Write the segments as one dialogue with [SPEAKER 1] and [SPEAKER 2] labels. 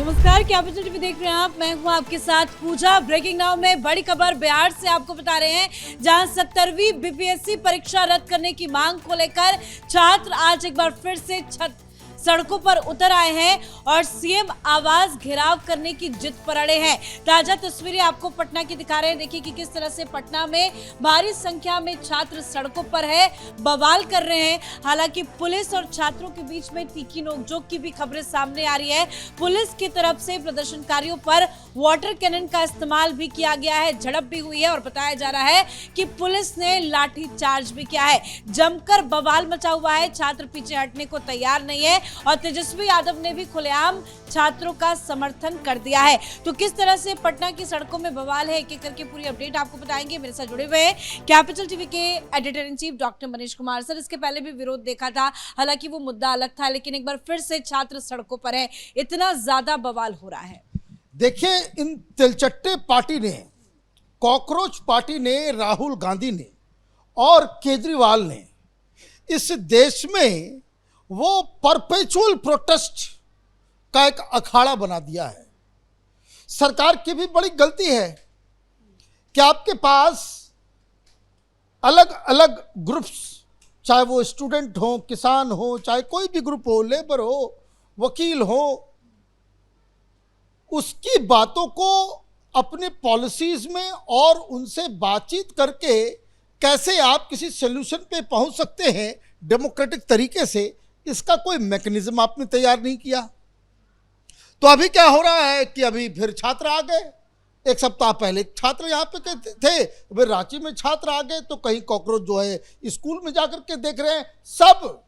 [SPEAKER 1] नमस्कार, capital TV देख रहे हैं आप। मैं हूं आपके साथ पूजा। ब्रेकिंग नाउ में बड़ी खबर बिहार से आपको बता रहे हैं, जहां 70वीं बीपीएससी परीक्षा रद्द करने की मांग को लेकर छात्र आज एक बार फिर से सड़कों पर उतर आए हैं और सीएम आवास घेराव करने की जिद पर अड़े हैं। ताजा तस्वीरें आपको पटना की दिखा रहे हैं। देखिए कि किस तरह से पटना में भारी संख्या में छात्र सड़कों पर है, बवाल कर रहे हैं। हालांकि पुलिस और छात्रों के बीच में तीखी नोकझोंक की भी खबरें सामने आ रही है। पुलिस की तरफ से प्रदर्शनकारियों पर वाटर कैनन का इस्तेमाल भी किया गया है, झड़प भी हुई है और बताया जा रहा है कि पुलिस ने लाठी चार्ज भी किया है। जमकर बवाल मचा हुआ है, छात्र पीछे हटने को तैयार नहीं है और तेजस्वी यादव ने भी खुलेआम छात्रों का समर्थन कर दिया है। तो किस तरह से पटना की सड़कों में बवाल है, एक एक करके पूरी अपडेट आपको बताएंगे। मेरे साथ जुड़े हुए हैं कैपिटल टीवी के editor in chief doctor Manish Kumar sir. इसके पहले भी विरोध देखा था, हालांकि वो मुद्दा अलग था, लेकिन एक बार फिर से छात्र सड़कों पर है। इतना ज्यादा बवाल हो रहा है।
[SPEAKER 2] देखिए, इन तिलचट्टे पार्टी ने, कॉकरोच पार्टी ने, राहुल गांधी ने और केजरीवाल ने इस देश में वो परपेचुअल प्रोटेस्ट का एक अखाड़ा बना दिया है। सरकार की भी बड़ी गलती है कि आपके पास अलग अलग ग्रुप्स, चाहे वो स्टूडेंट हो, किसान हो, चाहे कोई भी ग्रुप हो, लेबर हो, वकील हो, उसकी बातों को अपने पॉलिसीज में और उनसे बातचीत करके कैसे आप किसी सोल्यूशन पे पहुंच सकते हैं डेमोक्रेटिक तरीके से, इसका कोई मैकेनिज्म आपने तैयार नहीं किया। तो अभी क्या हो रहा है कि अभी फिर छात्र आ गए। एक सप्ताह पहले छात्र यहाँ पे थे, फिर रांची में छात्र आ गए, तो कहीं कॉकरोच जो है स्कूल में जाकर के देख रहे हैं। सब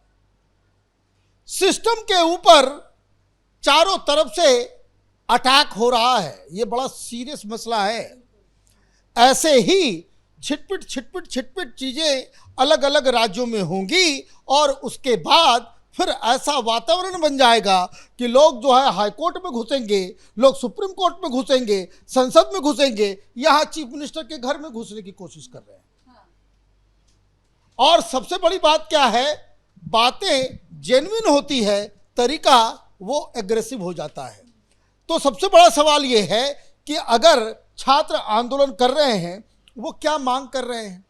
[SPEAKER 2] सिस्टम के ऊपर चारों तरफ से अटैक हो रहा है। ये बड़ा सीरियस मसला है। ऐसे ही छिटपिट छिटपिट छिटपिट चीजें अलग अलग राज्यों में होंगी और उसके बाद फिर ऐसा वातावरण बन जाएगा कि लोग जो है हाई कोर्ट में घुसेंगे, लोग सुप्रीम कोर्ट में घुसेंगे, संसद में घुसेंगे, यहाँ चीफ मिनिस्टर के घर में घुसने की कोशिश कर रहे हैं। और सबसे बड़ी बात क्या है, बातें जेन्युइन होती है, तरीका वो एग्रेसिव हो जाता है। तो सबसे बड़ा सवाल ये है कि अगर छात्र आंदोलन कर रहे हैं, वो क्या मांग कर रहे हैं,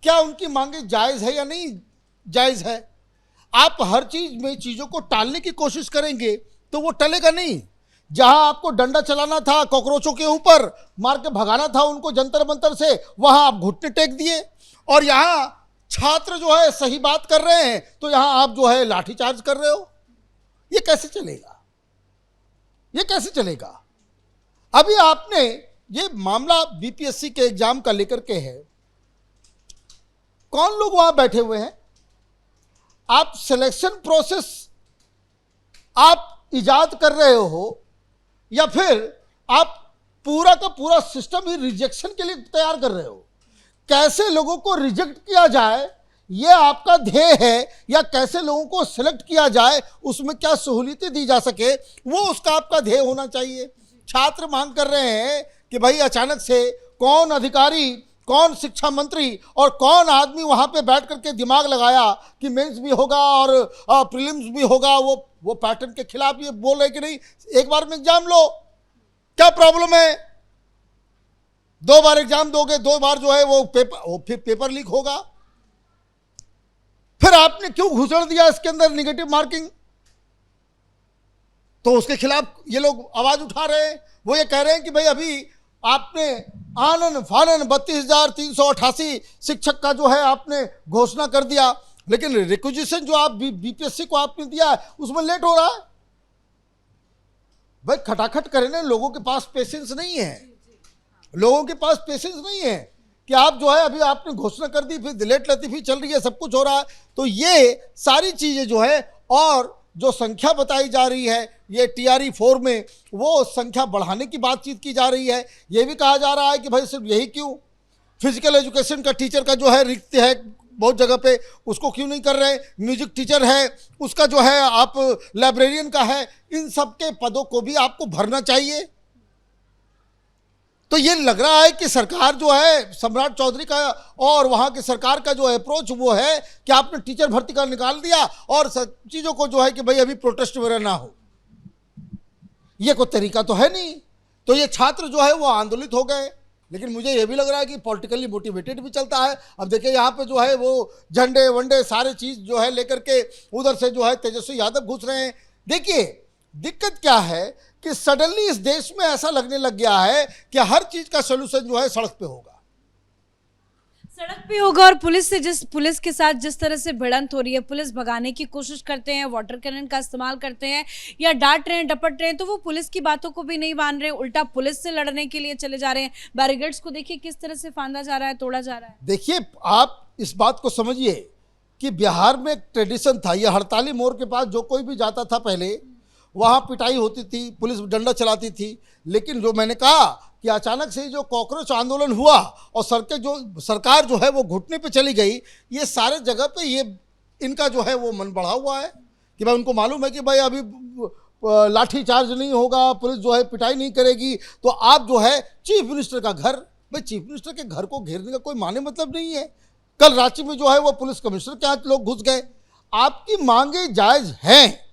[SPEAKER 2] क्या उनकी मांगे जायज है या नहीं जायज है। आप हर चीज में चीजों को टालने की कोशिश करेंगे तो वो टलेगा नहीं। जहां आपको डंडा चलाना था, कॉकरोचों के ऊपर मार के भगाना था उनको जंतर मंतर से, वहां आप घुटने टेक दिए। और यहां छात्र जो है सही बात कर रहे हैं तो यहां आप जो है लाठीचार्ज कर रहे हो। ये कैसे चलेगा, ये कैसे चलेगा। अभी आपने ये मामला बीपीएससी के एग्जाम का लेकर के है, कौन लोग वहां बैठे हुए हैं। आप सिलेक्शन प्रोसेस आप इजाद कर रहे हो या फिर आप पूरा का पूरा सिस्टम ही रिजेक्शन के लिए तैयार कर रहे हो। कैसे लोगों को रिजेक्ट किया जाए ये आपका ध्येय है, या कैसे लोगों को सिलेक्ट किया जाए, उसमें क्या सहूलियतें दी जा सके, वो उसका आपका ध्येय होना चाहिए। छात्र मांग कर रहे हैं कि भाई अचानक से कौन अधिकारी, कौन शिक्षा मंत्री और कौन आदमी वहां पे बैठ करके दिमाग लगाया कि मेंस भी होगा और प्रीलिम्स भी होगा। वो पैटर्न के खिलाफ ये बोल रहे कि नहीं, एक बार में एग्जाम लो, क्या प्रॉब्लम है। 2 बार एग्जाम दोगे, 2 बार जो है वो फिर पेपर लीक होगा। फिर आपने क्यों घुसड़ दिया इसके अंदर निगेटिव मार्किंग, तो उसके खिलाफ ये लोग आवाज उठा रहे हैं। वो ये कह रहे हैं कि भाई अभी आपने आनन फानन 32,388 शिक्षक का जो है आपने घोषणा कर दिया, लेकिन रिक्विजिशन जो आप बीपीएससी को आपने दिया है उसमें लेट हो रहा है। भाई खटाखट करने, लोगों के पास पेशेंस नहीं है, लोगों के पास पेशेंस नहीं है कि आप जो है अभी आपने घोषणा कर दी, फिर लेट लतीफी चल रही है, सब कुछ हो रहा है। तो ये सारी चीजें जो है, और जो संख्या बताई जा रही है ये TRE 4 में, वो संख्या बढ़ाने की बातचीत की जा रही है। ये भी कहा जा रहा है कि भाई सिर्फ यही क्यों, फिजिकल एजुकेशन का टीचर का जो है रिक्त है बहुत जगह पे, उसको क्यों नहीं कर रहे। म्यूजिक टीचर है, उसका जो है आप लाइब्रेरियन का है, इन सब के पदों को भी आपको भरना चाहिए। तो ये लग रहा है कि सरकार जो है सम्राट चौधरी का और वहाँ की सरकार का जो अप्रोच वो है कि आपने टीचर भर्ती का निकाल दिया और चीज़ों को जो है कि भाई अभी प्रोटेस्ट वगैरह ना हो। ये कोई तरीका तो है नहीं। तो ये छात्र जो है वो आंदोलित हो गए, लेकिन मुझे ये भी लग रहा है कि पॉलिटिकली मोटिवेटेड भी चलता है। अब देखिए यहाँ पे जो है वो झंडे वंडे सारे चीज़ जो है लेकर के उधर से जो है तेजस्वी यादव घुस रहे हैं। देखिए दिक्कत क्या है कि सडनली इस देश में ऐसा लगने लग गया है कि हर चीज़ का सोल्यूशन जो है सड़क पे होगा,
[SPEAKER 1] सड़क पे होगा। और पुलिस के साथ जिस तरह से भिड़ंत हो रही है, पुलिस भगाने की कोशिश करते हैं, वाटर कैनन का इस्तेमाल करते हैं या डांट रहे हैं, डपट रहे हैं, तो वो पुलिस की बातों को भी नहीं मान रहे, उल्टा पुलिस से लड़ने के लिए चले जा रहे हैं। बैरिकेड्स को देखिए किस तरह से फांदा जा रहा है, तोड़ा जा रहा है।
[SPEAKER 2] देखिए आप इस बात को समझिए कि बिहार में एक ट्रेडिशन था, ये हड़ताली मोड़ के पास जो कोई भी जाता था पहले वहाँ पिटाई होती थी, पुलिस डंडा चलाती थी। लेकिन जो मैंने कहा कि अचानक से जो कॉकरोच आंदोलन हुआ और सरकार जो है वो घुटने पे चली गई, ये सारे जगह पे ये इनका जो है वो मन बढ़ा हुआ है कि भाई उनको मालूम है कि भाई अभी लाठी चार्ज नहीं होगा, पुलिस जो है पिटाई नहीं करेगी, तो आप जो है चीफ मिनिस्टर का घर, भाई चीफ मिनिस्टर के घर को घेरने का कोई माने मतलब नहीं है। कल रांची में जो है वो पुलिस कमिश्नर के हाथ लोग घुस गए। आपकी मांगे जायज़ हैं,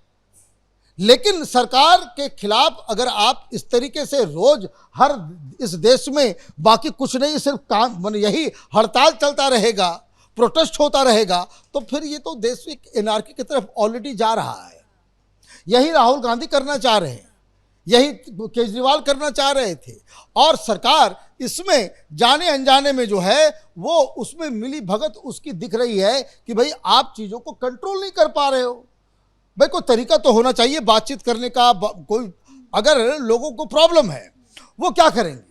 [SPEAKER 2] लेकिन सरकार के खिलाफ अगर आप इस तरीके से रोज हर इस देश में बाकी कुछ नहीं सिर्फ काम यही हड़ताल चलता रहेगा, प्रोटेस्ट होता रहेगा, तो फिर ये तो देश एक एनार्की की तरफ ऑलरेडी जा रहा है। यही राहुल गांधी करना चाह रहे हैं, यही केजरीवाल करना चाह रहे थे, और सरकार इसमें जाने अनजाने में जो है वो उसमें मिली भगत उसकी दिख रही है कि भाई आप चीज़ों को कंट्रोल नहीं कर पा रहे हो। भाई कोई तरीका तो होना चाहिए बातचीत करने का। कोई अगर लोगों को प्रॉब्लम है वो क्या करेंगे,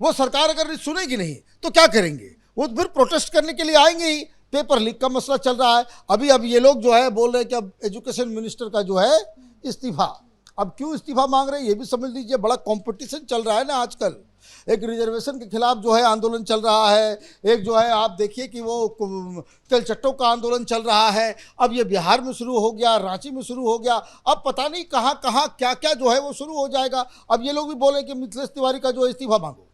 [SPEAKER 2] वो सरकार अगर सुनेगी नहीं तो क्या करेंगे, वो फिर प्रोटेस्ट करने के लिए आएंगे ही। पेपर लीक का मसला चल रहा है, अभी ये लोग जो है बोल रहे हैं कि अब एजुकेशन मिनिस्टर का जो है इस्तीफा। अब क्यों इस्तीफा मांग रहे हैं ये भी समझ लीजिए, बड़ा कंपटीशन चल रहा है ना आजकल। एक रिजर्वेशन के खिलाफ जो है आंदोलन चल रहा है, एक जो है आप देखिए कि वो तेलचट्टों का आंदोलन चल रहा है। अब ये बिहार में शुरू हो गया, रांची में शुरू हो गया, अब पता नहीं कहाँ कहाँ क्या क्या जो है वो शुरू हो जाएगा। अब ये लोग भी बोले कि मिथिलेश तिवारी का जो इस्तीफा मांगो,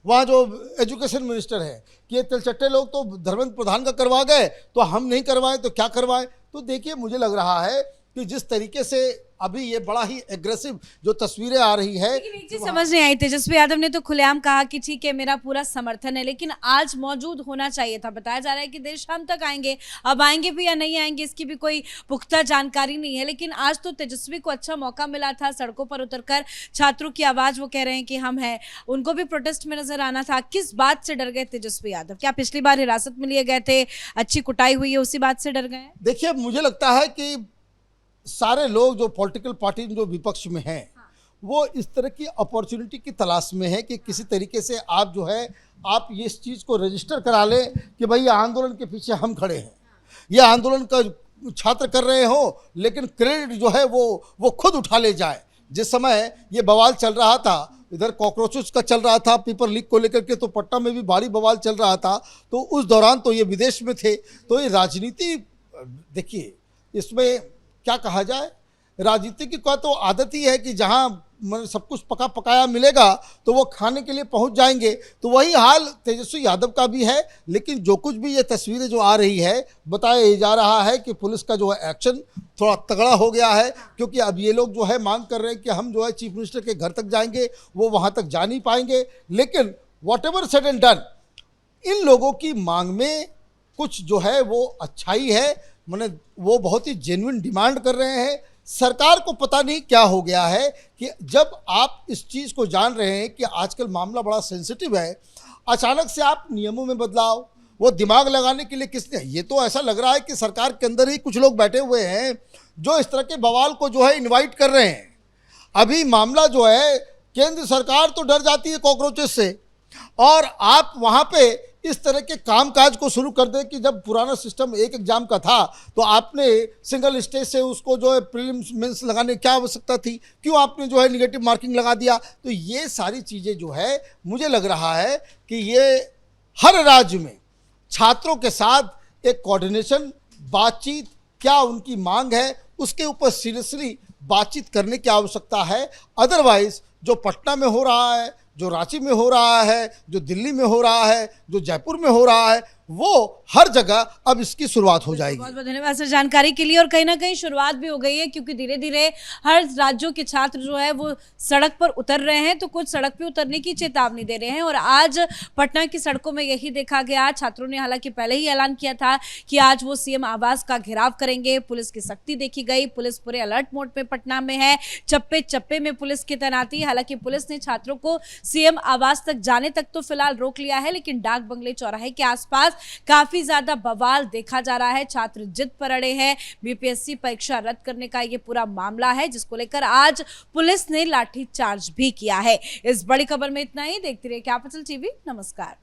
[SPEAKER 2] वहाँ जो एजुकेशन मिनिस्टर है कि ये तेलचट्टे लोग तो धर्मेंद्र प्रधान का करवा गए तो हम नहीं करवाएं तो क्या करवाएं। तो देखिए मुझे लग रहा है कि जिस तरीके से अभी ये बड़ा ही एग्रेसिव जो तस्वीरें आ रही है,
[SPEAKER 1] लेकिन एक चीज समझ नहीं आई, तेजस्वी यादव ने तो खुलेआम कहा कि ठीक है मेरा पूरा समर्थन है, लेकिन आज मौजूद होना चाहिए था। बताया जा रहा है कि देर शाम तक आएंगे, अब आएंगे भी या नहीं आएंगे इसकी भी कोई पुख्ता जानकारी नहीं है, लेकिन आज तो तेजस्वी को अच्छा मौका मिला था सड़कों पर उतरकर छात्रों की आवाज वो कह रहे हैं कि हम हैं, उनको भी प्रोटेस्ट में नजर आना था। किस बात से डर गए तेजस्वी यादव? क्या पिछली बार हिरासत में लिए गए थे, अच्छी कुटाई हुई है, उसी बात से डर गए?
[SPEAKER 2] देखिए मुझे लगता है कि सारे लोग जो पॉलिटिकल पार्टी जो विपक्ष में हैं वो इस तरह की अपॉर्चुनिटी की तलाश में है कि किसी तरीके से आप जो है आप ये इस चीज़ को रजिस्टर करा लें कि भाई ये आंदोलन के पीछे हम खड़े हैं, ये आंदोलन का छात्र कर रहे हो, लेकिन क्रेडिट जो है वो खुद उठा ले जाए। जिस समय ये बवाल चल रहा था, इधर कॉकरोचेस का चल रहा था पेपर लीक को लेकर के, तो पटना में भी भारी बवाल चल रहा था, तो उस दौरान तो ये विदेश में थे। तो ये राजनीति देखिए इसमें क्या कहा जाए, राजनीति की का तो आदत ही है कि जहां सब कुछ पका पकाया मिलेगा तो वो खाने के लिए पहुंच जाएंगे। तो वही हाल तेजस्वी यादव का भी है। लेकिन जो कुछ भी ये तस्वीरें जो आ रही है, बताया जा रहा है कि पुलिस का जो है एक्शन थोड़ा तगड़ा हो गया है, क्योंकि अब ये लोग जो है मांग कर रहे हैं कि हम जो है चीफ मिनिस्टर के घर तक जाएंगे, वो वहाँ तक जा नहीं पाएंगे। लेकिन whatever said and done, इन लोगों की मांग में कुछ जो है वो अच्छाई है, माने वो बहुत ही जेन्युइन डिमांड कर रहे हैं। सरकार को पता नहीं क्या हो गया है कि जब आप इस चीज़ को जान रहे हैं कि आजकल मामला बड़ा सेंसिटिव है, अचानक से आप नियमों में बदलाव, वो दिमाग लगाने के लिए किसने, ये तो ऐसा लग रहा है कि सरकार के अंदर ही कुछ लोग बैठे हुए हैं जो इस तरह के बवाल को जो है इनवाइट कर रहे हैं। अभी मामला जो है केंद्र सरकार तो डर जाती है कॉकरोचेस से, और आप वहाँ पे इस तरह के कामकाज को शुरू कर दें कि जब पुराना सिस्टम एक एग्जाम का था तो आपने सिंगल स्टेज से उसको जो है प्रीलिम्स मेंस लगाने की क्या आवश्यकता थी, क्यों आपने जो है निगेटिव मार्किंग लगा दिया। तो ये सारी चीज़ें जो है मुझे लग रहा है कि ये हर राज्य में छात्रों के साथ एक कोऑर्डिनेशन बातचीत, क्या उनकी मांग है उसके ऊपर सीरियसली बातचीत करने की आवश्यकता है। अदरवाइज जो पटना में हो रहा है, जो रांची में हो रहा है, जो दिल्ली में हो रहा है, जो जयपुर में हो रहा है, वो हर जगह अब इसकी शुरुआत हो जाएगी।
[SPEAKER 1] बहुत बहुत धन्यवाद सर जानकारी के लिए। और कहीं ना कहीं शुरुआत भी हो गई है, क्योंकि धीरे धीरे हर राज्यों के छात्र जो है वो सड़क पर उतर रहे हैं, तो कुछ सड़क पे उतरने की चेतावनी दे रहे हैं। और आज पटना की सड़कों में यही देखा गया। छात्रों ने हालांकि पहले ही ऐलान किया था कि आज वो सीएम आवास का घेराव करेंगे। पुलिस की सख्ती देखी गई, पुलिस पूरे अलर्ट मोड पे पटना में है, चप्पे चप्पे में पुलिस की तैनाती। हालांकि पुलिस ने छात्रों को सीएम आवास तक जाने तक तो फिलहाल रोक लिया है, लेकिन डाक बंगले चौराहे के आसपास काफी ज्यादा बवाल देखा जा रहा है। छात्र जिद पर अड़े हैं। बीपीएससी परीक्षा रद्द करने का ये पूरा मामला है, जिसको लेकर आज पुलिस ने लाठीचार्ज भी किया है। इस बड़ी खबर में इतना ही। देखते रहिए कैपिटल टीवी। नमस्कार।